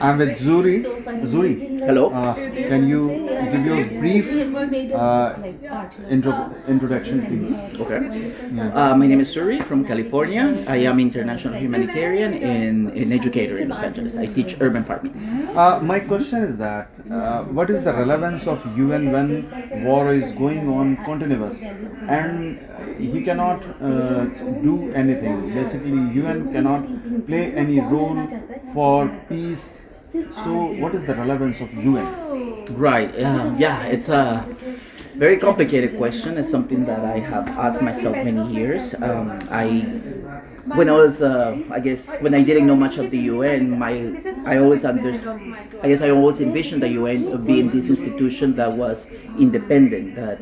I'm with Zuri. Zuri, Hello. can you give your brief introduction, please? Okay. My name is Suri from California. I am international humanitarian and an educator in Los Angeles. I teach urban farming. My question is that what is the relevance of UN when war is going on continuous and he cannot do anything? Basically, UN cannot play any role for peace. So, what is the relevance of UN? Right. Yeah, it's a very complicated question. It's something that I have asked myself many years. When I was, I guess, when I didn't know much of the UN, I always I guess I always envisioned the UN being this institution that was independent, that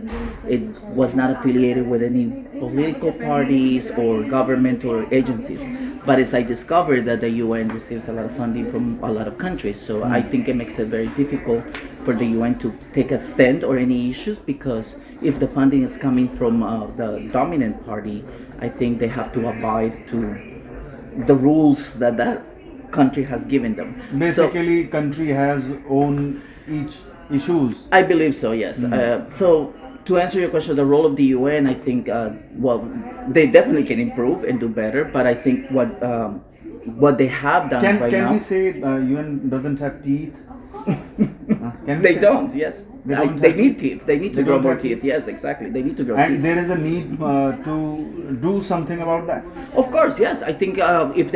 it was not affiliated with any political parties or government or agencies. But as I discovered that the UN receives a lot of funding from a lot of countries, so I think it makes it very difficult for the UN to take a stand or any issues, because if the funding is coming from the dominant party, I think they have to abide to the rules that that country has given them. Basically, country has own each issues. I believe so, yes. So to answer your question, the role of the UN, I think, well, they definitely can improve and do better, but I think what they have done right now... Can we say UN doesn't have teeth? They don't, yes. They need teeth. They need to grow more teeth. Yes, exactly. They need to grow teeth. And there is a need to do something about that. Of course, yes. I think if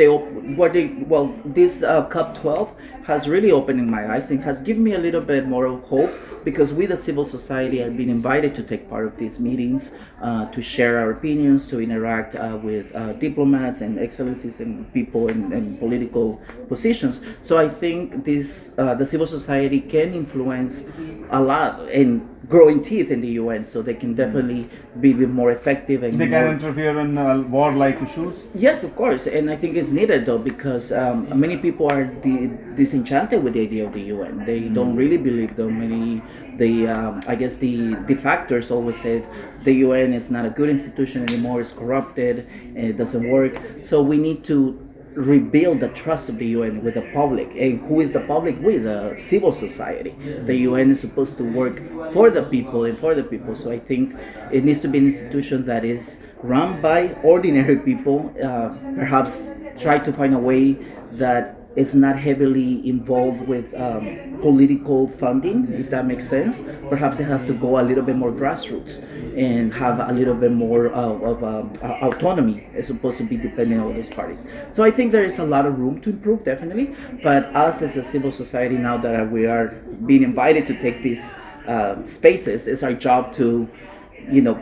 this COP 12 has really opened my eyes and has given me a little bit more of hope, because we, the civil society, have been invited to take part of these meetings, to share our opinions, to interact with diplomats and excellencies and people in political positions. So I think the civil society can influence a lot in growing teeth in the UN, so they can definitely be more effective. And they can interfere in war-like issues? Yes, of course, and I think it's needed though, because many people are disenchanted with the idea of the UN. They don't really believe them. I guess the defectors always said the UN is not a good institution anymore, it's corrupted, and it doesn't work. So we need to rebuild the trust of the UN with the public. And who is the public? With the civil society. The UN is supposed to work for the people and for the people. So I think it needs to be an institution that is run by ordinary people, perhaps try to find a way that is not heavily involved with political funding, if that makes sense. Perhaps it has to go a little bit more grassroots and have a little bit more of autonomy, as opposed to be dependent on those parties. So I think there is a lot of room to improve, definitely. But us as a civil society, now that we are being invited to take these spaces, it's our job to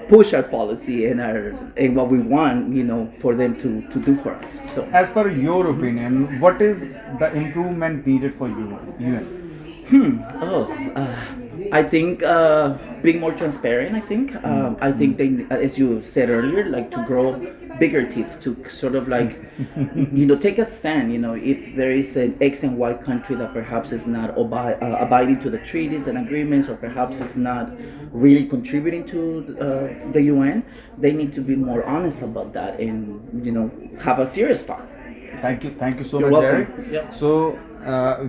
push our policy and what we want, for them to do for us. So, as per your opinion, what is the improvement needed for UN? I think being more transparent. I think they, as you said earlier, like to grow bigger teeth, to sort of like, take a stand. If there is an X and Y country that perhaps is not abiding to the treaties and agreements, or perhaps is not really contributing to the UN, they need to be more honest about that and have a serious talk. Thank you so You're much, welcome. Derek. Yeah. So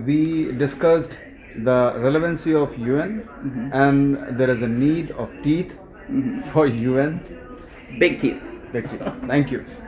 we discussed the relevancy of UN, and there is a need of teeth for UN. Big teeth. Thank you.